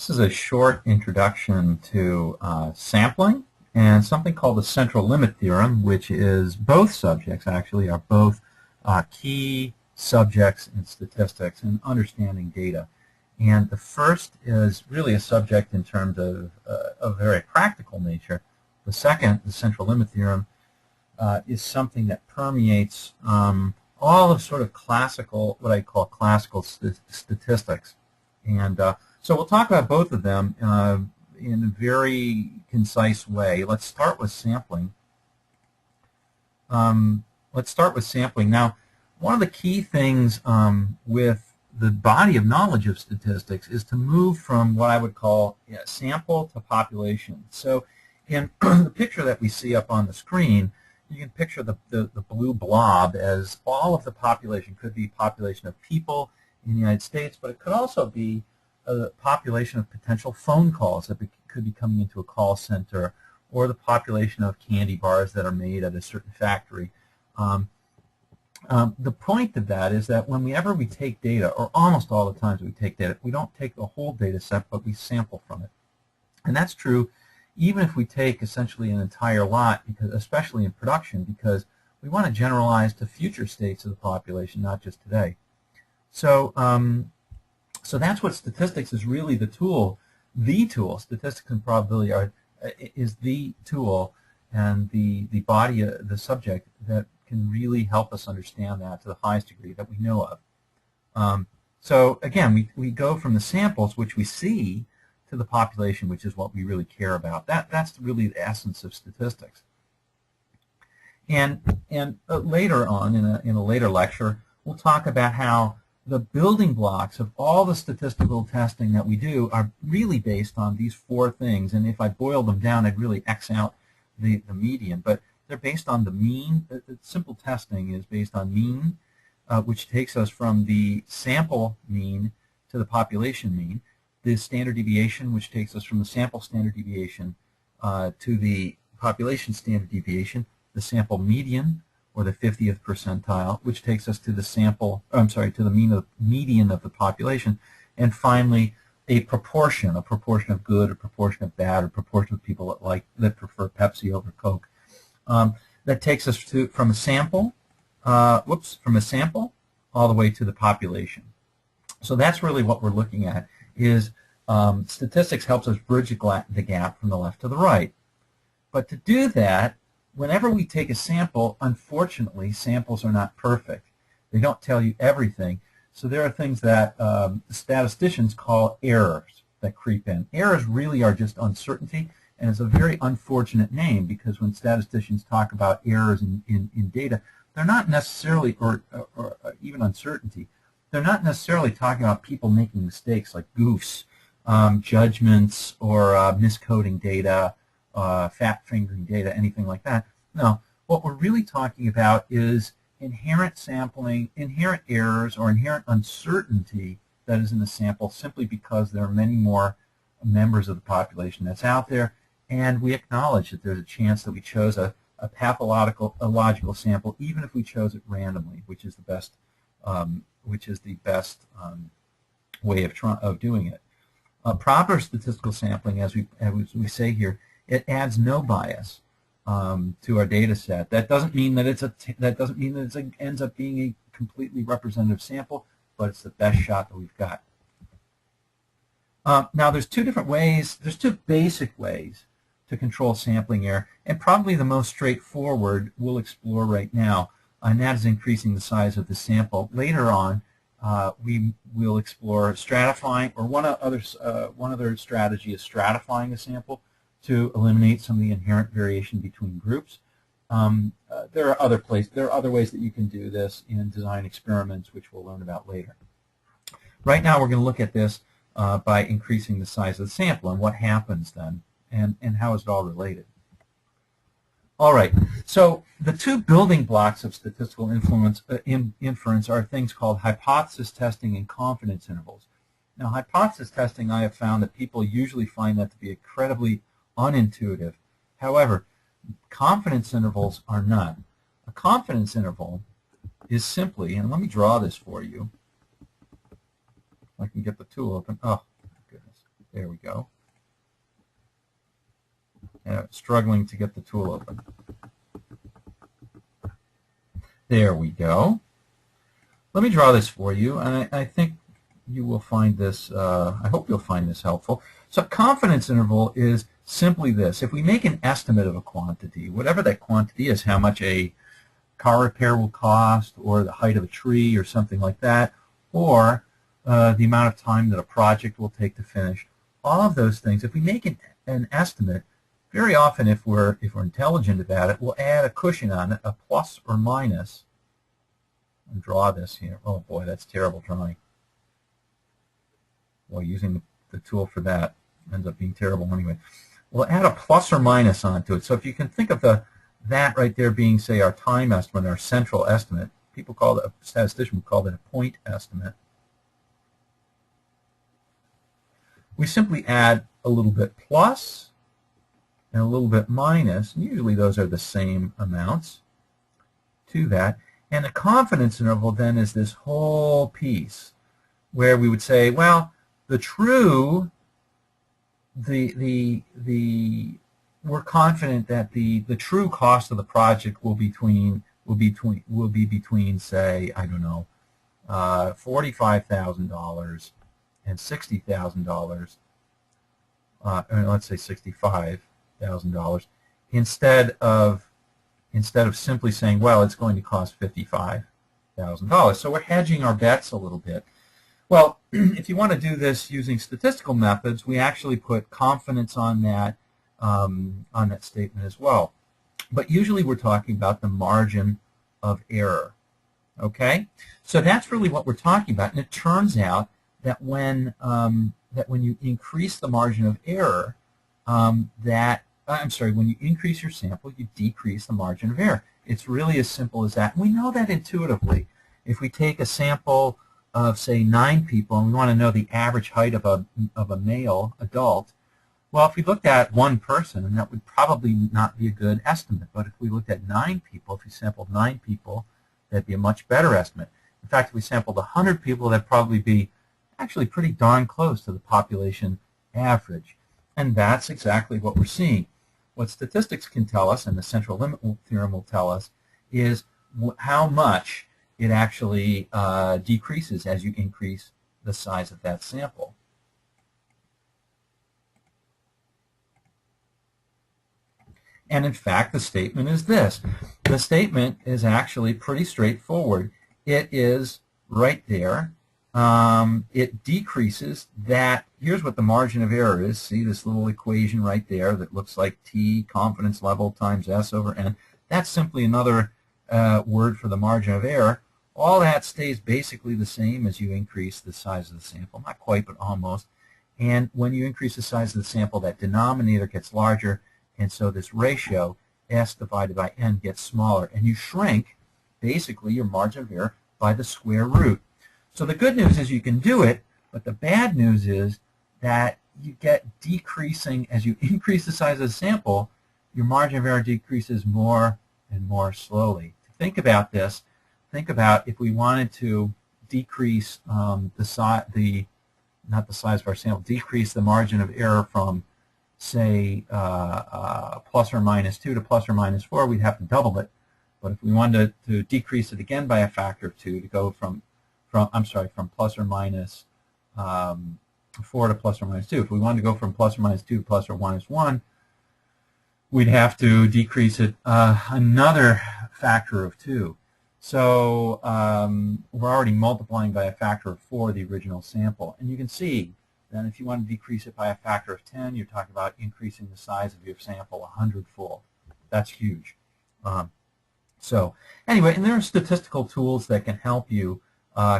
This is a short introduction to sampling and something called the central limit theorem, which is both subjects actually are both key subjects in statistics and understanding data. And the first is really a subject in terms of a very practical nature. The second, the central limit theorem, is something that permeates all of sort of classical, what I call classical statistics. And so we'll talk about both of them in a very concise way. Let's start with sampling. Now, one of the key things with the body of knowledge of statistics is to move from what I would call sample to population. So in the picture that we see up on the screen, you can picture the blue blob as all of the population. Could be population of people in the United States, but it could also be a population of potential phone calls that could be coming into a call center, or the population of candy bars that are made at a certain factory. The point of that is that whenever we take data, or almost all the times we take data, we don't take the whole data set, but we sample from it. And that's true even if we take essentially an entire lot, because, especially in production, because we want to generalize to future states of the population, not just today. So, so that's what statistics is really the tool. Statistics and probability is the tool and the body, the subject that can really help us understand that to the highest degree that we know of. So again, we go from the samples, which we see, to the population, which is what we really care about. That's really the essence of statistics. And later on, in a later lecture, we'll talk about how the building blocks of all the statistical testing that we do are really based on these four things. And if I boil them down, I'd really X out the median. But they're based on the mean. The simple testing is based on mean, which takes us from the sample mean to the population mean. The standard deviation, which takes us from the sample standard deviation to the population standard deviation. The sample median, or the 50th percentile, which takes us to the to the median of the population, and finally a proportion of good, a proportion of bad, or proportion of people that prefer Pepsi over Coke. That takes us from a sample all the way to the population. So that's really what we're looking at. Is statistics helps us bridge the gap from the left to the right. But to do that, whenever we take a sample, unfortunately, samples are not perfect. They don't tell you everything. So there are things that statisticians call errors that creep in. Errors really are just uncertainty, and it's a very unfortunate name, because when statisticians talk about errors in data, they're not necessarily, or even uncertainty, they're not necessarily talking about people making mistakes like goofs, judgments, or miscoding data, fat-fingering data, anything like that. No, what we're really talking about is inherent sampling, inherent errors, or inherent uncertainty that is in the sample, simply because there are many more members of the population that's out there, and we acknowledge that there's a chance that we chose a logical sample, even if we chose it randomly, which is the best way of doing it. Proper statistical sampling, as we say here, it adds no bias to our data set. That doesn't mean that it ends up being a completely representative sample, but it's the best shot that we've got. Now, there's two basic ways to control sampling error, and probably the most straightforward we'll explore right now, and that is increasing the size of the sample. Later on, we will explore stratifying, or one other strategy is stratifying the sample to eliminate some of the inherent variation between groups. There are other ways that you can do this in design experiments, which we'll learn about later. Right now, we're going to look at this by increasing the size of the sample and what happens then, and how is it all related. All right, so the two building blocks of statistical inference are things called hypothesis testing and confidence intervals. Now, hypothesis testing, I have found that people usually find that to be incredibly unintuitive. However, confidence intervals are not. A confidence interval is simply, and let me draw this for you. If I can get the tool open. Oh, goodness. There we go. Struggling to get the tool open. There we go. Let me draw this for you, and I think you will find this, I hope you'll find this helpful. So confidence interval is simply this. If we make an estimate of a quantity, whatever that quantity is, how much a car repair will cost, or the height of a tree, or something like that, or the amount of time that a project will take to finish, all of those things, if we make an estimate, very often if we're intelligent about it, we'll add a cushion on it, a plus or minus, and draw this here. Oh boy, that's terrible drawing. Well, using the tool for that ends up being terrible anyway. We'll add a plus or minus onto it. So if you can think of that right there being, say, our time estimate, our central estimate, people call it, a statistician would call it a point estimate. We simply add a little bit plus and a little bit minus, and usually those are the same amounts to that. And the confidence interval then is this whole piece where we would say, well, we're confident that the true cost of the project will be between, say, I don't know, $45,000 and $60,000, let's say $65,000, instead of simply saying, well, it's going to cost $55,000. So we're hedging our bets a little bit. Well, if you want to do this using statistical methods, we actually put confidence on that statement as well. But usually we're talking about the margin of error. Okay, so that's really what we're talking about. And it turns out that when you increase the margin of error, when you increase your sample, you decrease the margin of error. It's really as simple as that. And we know that intuitively. If we take a sample of, say, 9 people, and we want to know the average height of a male adult, well, if we looked at one person, and that would probably not be a good estimate. But if we looked at 9 people, if we sampled 9 people, that'd be a much better estimate. In fact, if we sampled 100 people, that'd probably be actually pretty darn close to the population average. And that's exactly what we're seeing. What statistics can tell us, and the central limit theorem will tell us, is how much it actually decreases as you increase the size of that sample. And in fact, the statement is this. The statement is actually pretty straightforward. It is right there. It decreases that. Here's what the margin of error is. See this little equation right there that looks like T, confidence level, times S over N. That's simply another word for the margin of error. All that stays basically the same as you increase the size of the sample. Not quite, but almost. And when you increase the size of the sample, that denominator gets larger, and so this ratio, S divided by N, gets smaller. And you shrink, basically, your margin of error by the square root. So the good news is you can do it, but the bad news is that you get decreasing, as you increase the size of the sample, your margin of error decreases more and more slowly. To think about this, think about if we wanted to decrease not the size of our sample, decrease the margin of error from, say, plus or minus 2 to plus or minus 4, we'd have to double it. But if we wanted to decrease it again by a factor of 2, to go from plus or minus 4 to plus or minus 2. If we wanted to go from plus or minus 2 to plus or minus 1, we'd have to decrease it another factor of 2. So we're already multiplying by a factor of 4 the original sample. And you can see that if you want to decrease it by a factor of 10, you're talking about increasing the size of your sample 100-fold. That's huge. So anyway, and there are statistical tools that can help you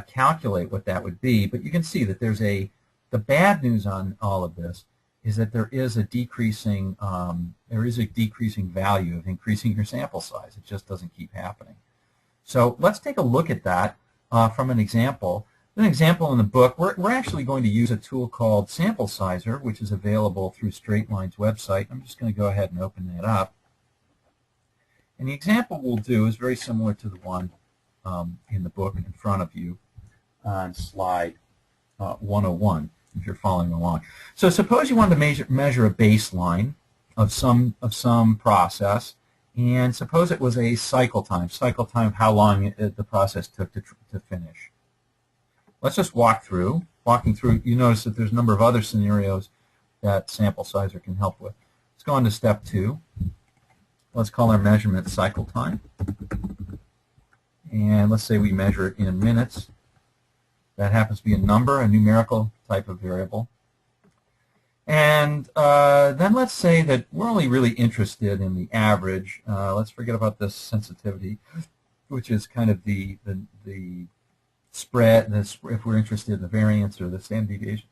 calculate what that would be. But you can see that there's the bad news on all of this is that there is a decreasing value of increasing your sample size. It just doesn't keep happening. So let's take a look at that from an example. An example in the book, we're actually going to use a tool called Sample Sizer, which is available through Straightline's website. I'm just going to go ahead and open that up. And the example we'll do is very similar to the one in the book in front of you on slide 101. if you're following along. So suppose you wanted to measure a baseline of some process, and suppose it was a cycle time of how long the process took to finish. Let's just walking through. You notice that there's a number of other scenarios that sample sizer can help with. Let's go on to step 2. Let's call our measurement cycle time. And let's say we measure it in minutes. That happens to be a number, a numerical type of variable. And then let's say that we're only really interested in the average. Let's forget about this sensitivity, which is kind of the spread, if we're interested in the variance or the standard deviation.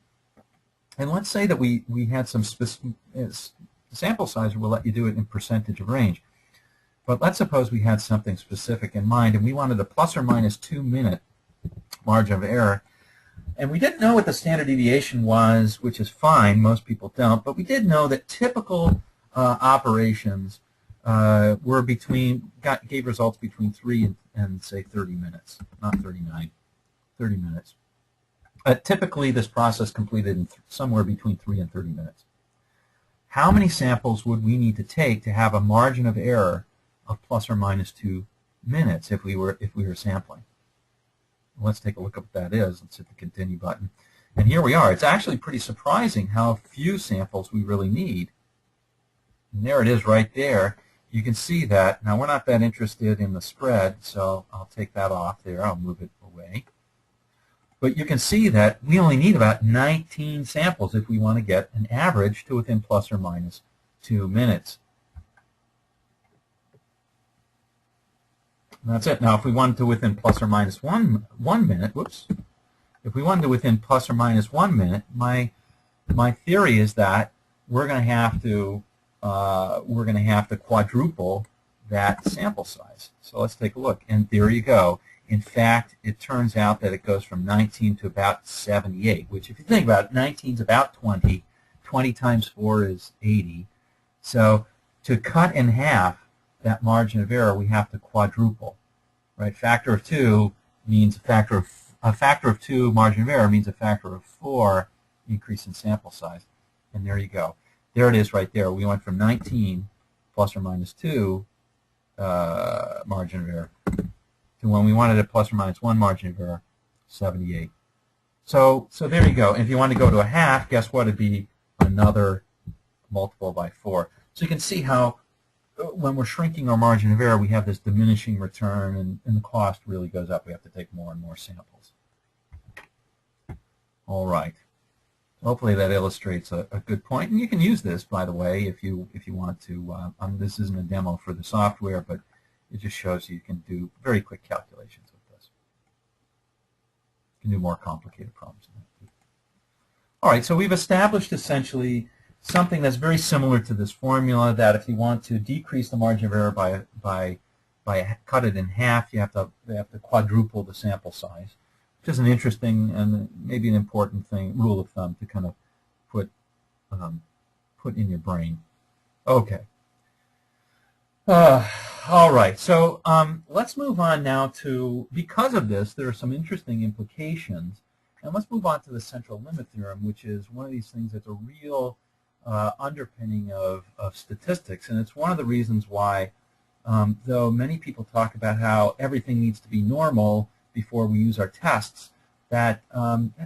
And let's say that we had some specific, sample size will let you do it in percentage of range. But let's suppose we had something specific in mind, and we wanted a plus or minus 2-minute margin of error. And we didn't know what the standard deviation was, which is fine. Most people don't. But we did know that typical operations gave results between 3 and say 30 minutes, not 39, 30 minutes. Typically, this process completed in somewhere between 3 and 30 minutes. How many samples would we need to take to have a margin of error of plus or minus 2 minutes if we were sampling? Let's take a look at what that is. Let's hit the continue button. And here we are. It's actually pretty surprising how few samples we really need. And there it is right there. You can see that. Now, we're not that interested in the spread, so I'll take that off there. I'll move it away. But you can see that we only need about 19 samples if we want to get an average to within plus or minus 2 minutes. And that's it. Now, if we wanted to within plus or minus one minute, if we wanted to within plus or minus 1 minute, my theory is that we're going to have to quadruple that sample size. So let's take a look. And there you go. In fact, it turns out that it goes from 19 to about 78, which if you think about it, 19 is about 20. 20 times 4 is 80. So to cut in half that margin of error, we have to quadruple. Right? Factor of 2 means a factor of 2 margin of error means a factor of 4 increase in sample size. And there you go. There it is right there. We went from 19 plus or minus 2 margin of error to when we wanted a plus or minus 1 margin of error, 78. So there you go. And if you want to go to a half, guess what? It'd be another multiple by 4. So you can see how when we're shrinking our margin of error, we have this diminishing return, and the cost really goes up. We have to take more and more samples. All right. Hopefully that illustrates a good point. And you can use this, by the way, if you want to. This isn't a demo for the software, but it just shows you can do very quick calculations with this. You can do more complicated problems than that too. All right, so we've established essentially something that's very similar to this formula, that if you want to decrease the margin of error by cut it in half, you have to quadruple the sample size, which is an interesting and maybe an important rule of thumb to kind of put in your brain. Okay. All right, so let's move on now to, because of this, there are some interesting implications, and let's move on to the central limit theorem, which is one of these things that's a real underpinning of statistics, and it's one of the reasons why, though many people talk about how everything needs to be normal before we use our tests, that's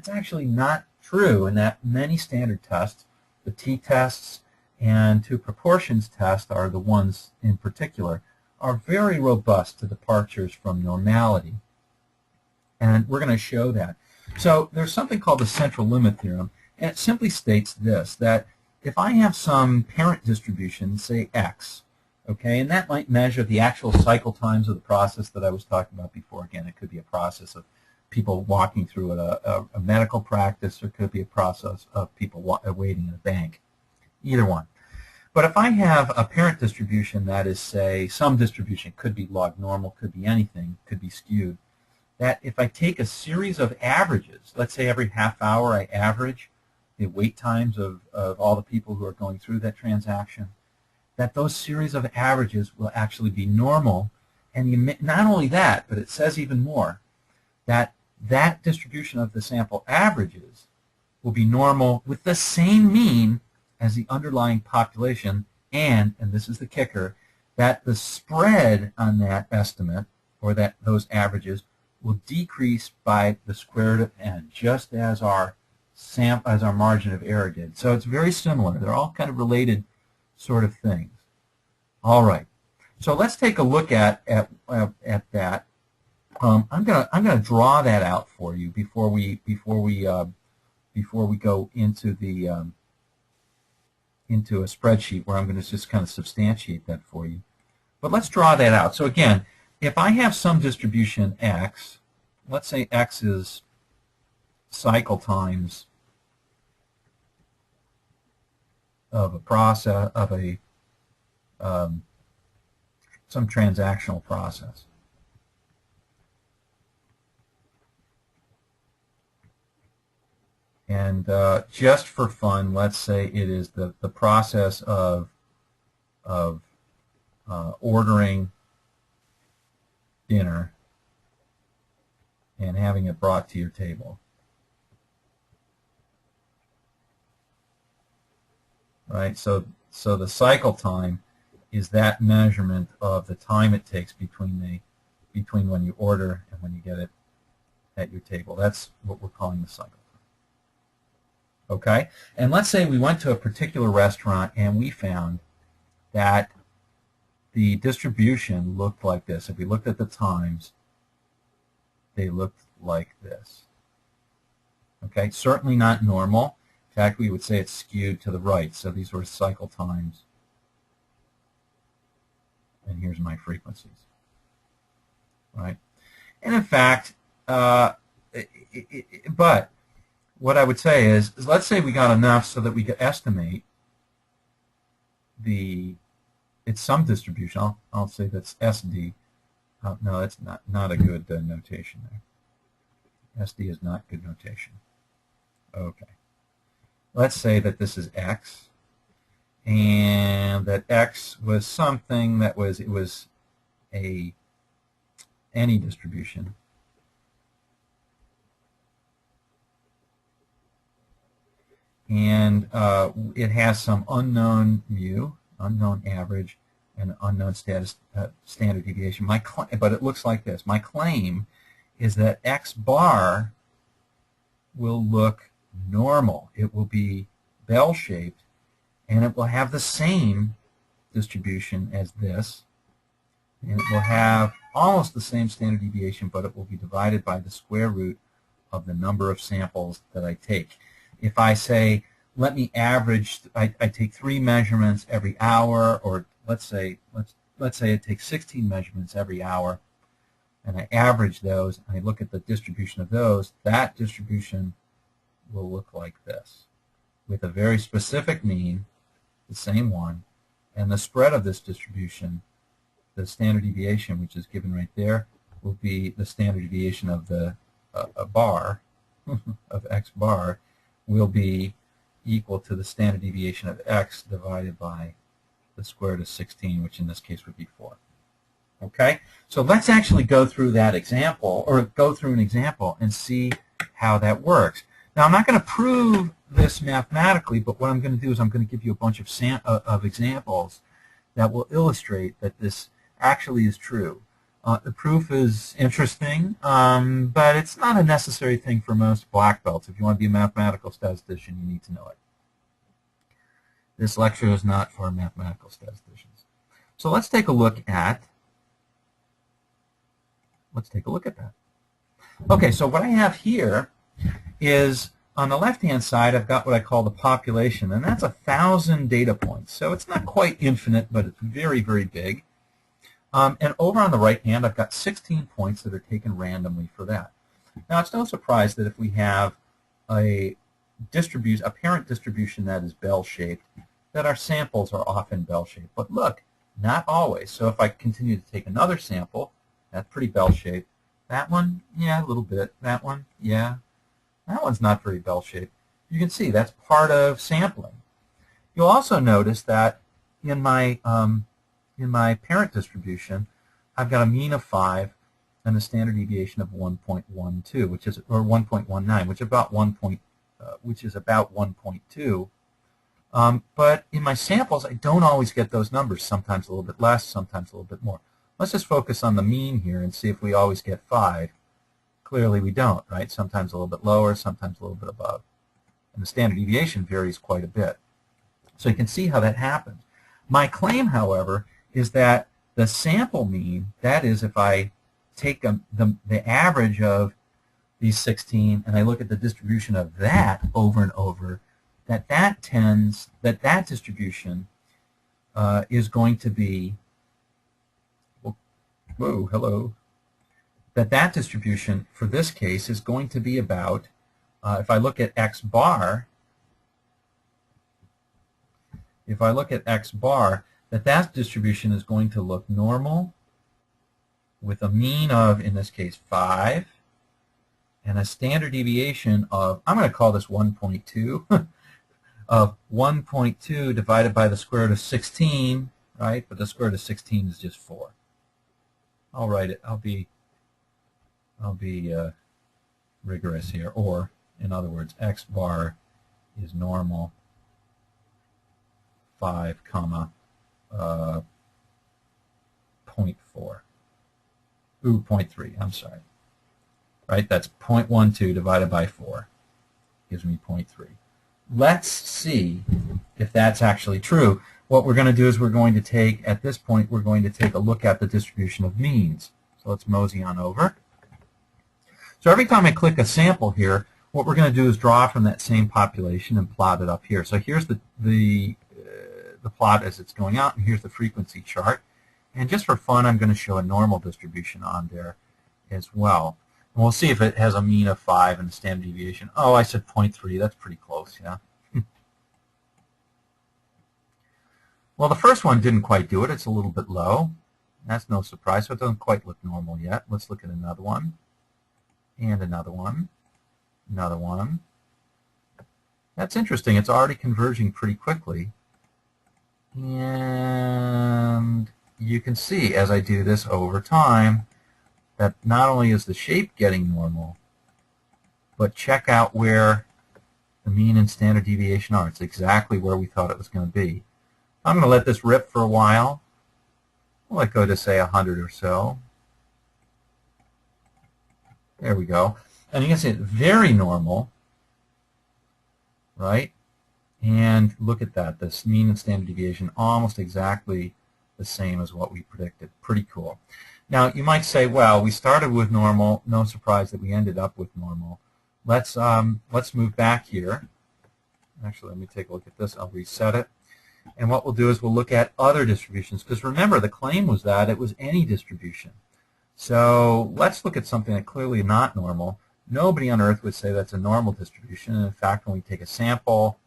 actually not true, and that many standard tests, the t-tests and two proportions test are the ones in particular, are very robust to departures from normality. And we're going to show that. So there's something called the central limit theorem, and it simply states this, that if I have some parent distribution, say x, okay, and that might measure the actual cycle times of the process that I was talking about before. Again, it could be a process of people walking through a medical practice, or it could be a process of people waiting in a bank, either one. But if I have a parent distribution that is, say, some distribution, could be log normal, could be anything, could be skewed, that if I take a series of averages, let's say every half hour I average the wait times of all the people who are going through that transaction, that those series of averages will actually be normal. And not only that, but it says even more, that that distribution of the sample averages will be normal with the same mean as the underlying population, and this is the kicker, that the spread on that estimate, or those averages, will decrease by the square root of n, just as our margin of error did. So it's very similar. They're all kind of related sort of things. All right. So let's take a look at that. I'm gonna draw that out for you before we go into the into a spreadsheet where I'm going to just kind of substantiate that for you. But let's draw that out. So again, if I have some distribution x, let's say x is cycle times of a process of a some transactional process. And just for fun, let's say it is the process of ordering dinner and having it brought to your table. Right? So the cycle time is that measurement of the time it takes between when you order and when you get it at your table. That's what we're calling the cycle time. Okay? And let's say we went to a particular restaurant and we found that the distribution looked like this. If we looked at the times, they looked like this. Okay? Certainly not normal. In fact, we would say it's skewed to the right. So these were cycle times. And here's my frequencies. Right? And in fact, but what I would say is let's say we got enough so that we could estimate it's some distribution. I'll say that's SD. No, that's not a good notation there. SD is not good notation. Okay. Let's say that this is X, and that X was something that was any distribution. And it has some unknown mu, unknown average, and unknown standard deviation. But it looks like this. My claim is that X bar will look normal. It will be bell-shaped, and it will have the same distribution as this. And it will have almost the same standard deviation, but it will be divided by the square root of the number of samples that I take. If I say, let me average, I take 3 measurements every hour, or let's say it takes 16 measurements every hour, and I average those, and I look at the distribution of those, that distribution will look like this, with a very specific mean, the same one, and the spread of this distribution, the standard deviation, which is given right there, will be the standard deviation of the bar, of X bar, will be equal to the standard deviation of X divided by the square root of 16, which in this case would be 4. Okay? So let's actually go through that example, or go through an example and see how that works. Now, I'm not going to prove this mathematically, but what I'm going to do is I'm going to give you a bunch of examples that will illustrate that this actually is true. The proof is interesting, but it's not a necessary thing for most black belts. If you want to be a mathematical statistician, you need to know it. This lecture is not for mathematical statisticians. So let's take a look at that. Okay, so what I have here is on the left-hand side, I've got what I call the population, and that's 1,000 data points. So it's not quite infinite, but it's very, very big. And over on the right hand, I've got 16 points that are taken randomly for that. Now, it's no surprise that if we have a parent distribution that is bell-shaped, that our samples are often bell-shaped. But look, not always. So if I continue to take another sample, that's pretty bell-shaped. That one, yeah, a little bit. That one, yeah. That one's not very bell-shaped. You can see that's part of sampling. You'll also notice that in my parent distribution, I've got a mean of 5 and a standard deviation of 1.12, which is, or 1.19, which is about 1.2 which is about 1.2. But in my samples, I don't always get those numbers, sometimes a little bit less, sometimes a little bit more. Let's just focus on the mean here and see if we always get 5. Clearly we don't, right? Sometimes a little bit lower, sometimes a little bit above. And the standard deviation varies quite a bit. So you can see how that happens. My claim, however, is that the sample mean, that is if I take the average of these 16 and I look at the distribution of that over and over, that distribution is going to be, whoa, hello, that distribution for this case is going to be about, if I look at x bar, that distribution is going to look normal with a mean of, in this case, 5, and a standard deviation of, I'm going to call this 1.2, of 1.2 divided by the square root of 16, right? But the square root of 16 is just 4. I'll write it. I'll be rigorous here. Or, in other words, x bar is normal 5, comma 0.4. Ooh, 0.3. I'm sorry. Right? That's 0.12 divided by 4 gives me 0.3. Let's see if that's actually true. What we're going to do is we're going to take, at this point, we're going to take a look at the distribution of means. So let's mosey on over. So every time I click a sample here, what we're going to do is draw from that same population and plot it up here. So here's the plot as it's going out, and here's the frequency chart. And just for fun, I'm going to show a normal distribution on there as well. And we'll see if it has a mean of 5 and a standard deviation. Oh, I said 0.3. That's pretty close, yeah. Well, the first one didn't quite do it. It's a little bit low. That's no surprise, so it doesn't quite look normal yet. Let's look at another one. And another one. Another one. That's interesting. It's already converging pretty quickly. And you can see as I do this over time that not only is the shape getting normal, but check out where the mean and standard deviation are. It's exactly where we thought it was going to be. I'm going to let this rip for a while. I'll let go to, say, 100 or so. There we go. And you can see it's very normal, right? And look at that. This mean and standard deviation almost exactly the same as what we predicted. Pretty cool. Now, you might say, well, we started with normal. No surprise that we ended up with normal. Let's move back here. Actually, let me take a look at this. I'll reset it. And what we'll do is we'll look at other distributions. Because remember, the claim was that it was any distribution. So let's look at something that's clearly not normal. Nobody on Earth would say that's a normal distribution. And in fact, when we take a sample,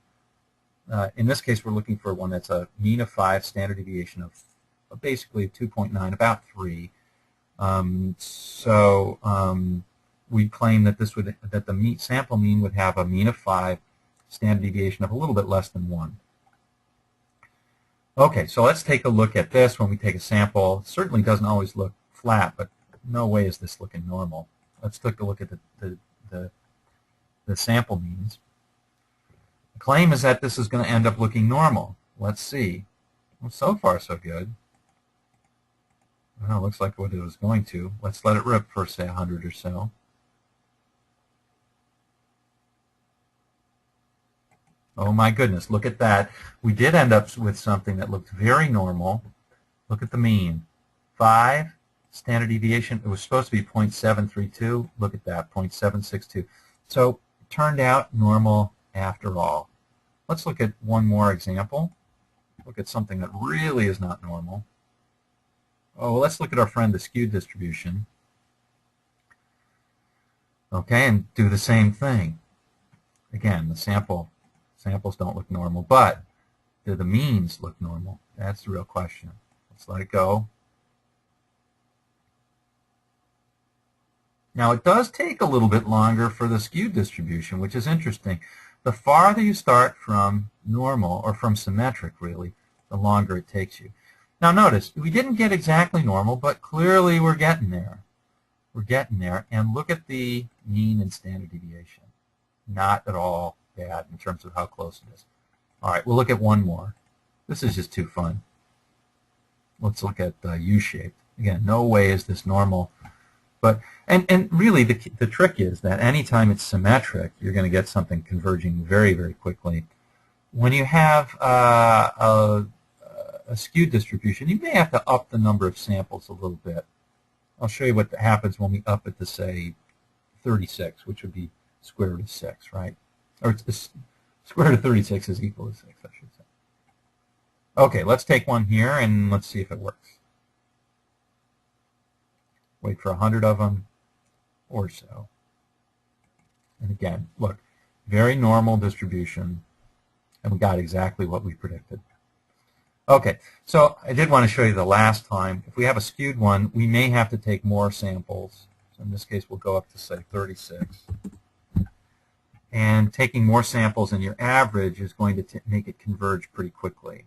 in this case, we're looking for one that's a mean of 5, standard deviation of basically 2.9, about 3. We claim that the sample mean would have a mean of 5, standard deviation of a little bit less than 1. Okay, so let's take a look at this when we take a sample. It certainly doesn't always look flat, but no way is this looking normal. Let's take a look at the sample means. The claim is that this is going to end up looking normal. Let's see. Well, so far so good. Well, looks like what it was going to. Let's let it rip for, say, 100 or so. Oh my goodness, look at that. We did end up with something that looked very normal. Look at the mean. 5, standard deviation, it was supposed to be 0.732. Look at that, 0.762. So it turned out normal after all. Let's look at one more example. Look at something that really is not normal. Oh, well, let's look at our friend the skewed distribution. Okay, and do the same thing. Again, the samples don't look normal, but do the means look normal? That's the real question. Let's let it go. Now, it does take a little bit longer for the skewed distribution, which is interesting. The farther you start from normal, or from symmetric, really, the longer it takes you. Now, notice, we didn't get exactly normal, but clearly we're getting there. We're getting there. And look at the mean and standard deviation. Not at all bad in terms of how close it is. All right, we'll look at one more. This is just too fun. Let's look at U-shaped. Again, no way is this normal. But and really the trick is that anytime it's symmetric, you're going to get something converging very, very quickly. When you have a skewed distribution, you may have to up the number of samples a little bit. I'll show you what happens when we up it to, say, 36, which would be square root of 6, right? Or square root of 36 is equal to 6, I should say. Okay, let's take one here and let's see if it works. Wait for 100 of them or so. And again, look, very normal distribution, and we got exactly what we predicted. Okay, so I did want to show you the last time. If we have a skewed one, we may have to take more samples. So in this case, we'll go up to, say, 36. And taking more samples than your average is going to make it converge pretty quickly,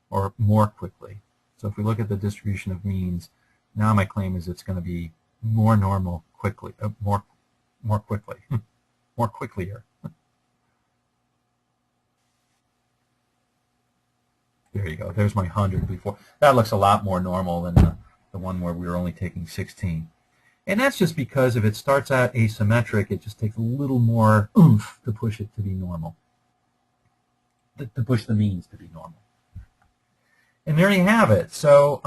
or more quickly. So if we look at the distribution of means, now my claim is it's going to be more normal quickly, more quickly, more quicklier. There you go. There's my 100 before. That looks a lot more normal than the one where we were only taking 16. And that's just because if it starts out asymmetric, it just takes a little more oomph to push it to be normal, to push the means to be normal. And there you have it. So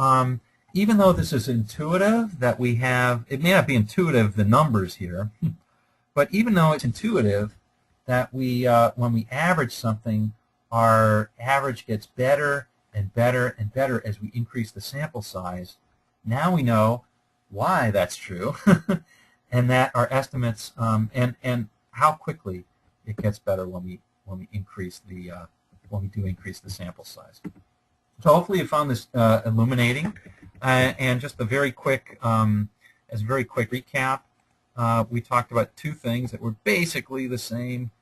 even though this is intuitive that we have, it may not be intuitive, the numbers here, but even though it's intuitive that we, when we average something, our average gets better and better and better as we increase the sample size. Now we know why that's true, and that our estimates and how quickly it gets better when we increase the when we do increase the sample size. So hopefully you found this illuminating, and just a very quick as a very quick recap, we talked about two things that were basically the same.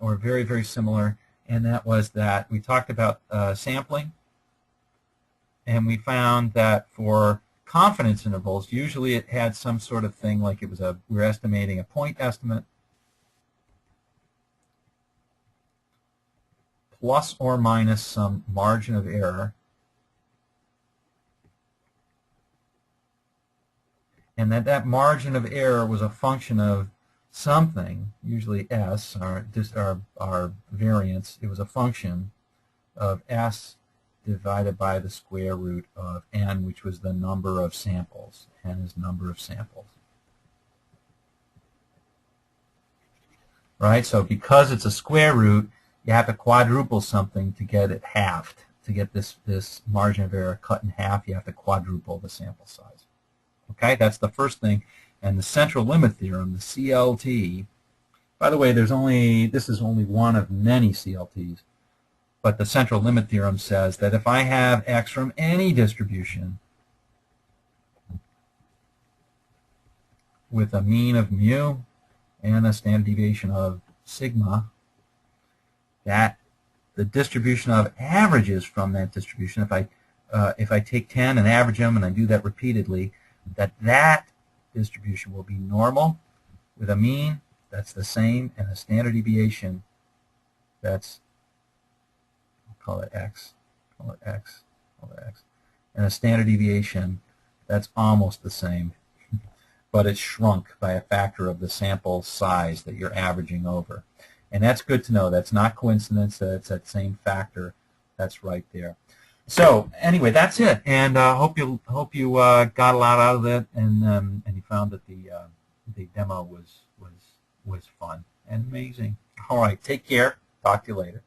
Or very, very similar, and that was that we talked about sampling, and we found that for confidence intervals, usually it had some sort of thing like it was we were estimating a point estimate plus or minus some margin of error, and that margin of error was a function of something, usually S, our variance. It was a function of S divided by the square root of N, which was the number of samples. N is number of samples. Right? So because it's a square root, you have to quadruple something to get it halved. To get this margin of error cut in half, you have to quadruple the sample size. Okay? That's the first thing. And the central limit theorem, the CLT, by the way, this is only one of many CLTs, but the central limit theorem says that if I have X from any distribution with a mean of mu and a standard deviation of sigma, that the distribution of averages from that distribution, if I take 10 and average them, and I do that repeatedly, that distribution will be normal with a mean that's the same and a standard deviation that's, call it X, call it X, call it X, and a standard deviation that's almost the same, but it's shrunk by a factor of the sample size that you're averaging over. And that's good to know. That's not coincidence. It's that same factor that's right there. So anyway, that's it, and hope you got a lot out of it, and you found that the demo was fun and amazing. All right, take care. Talk to you later.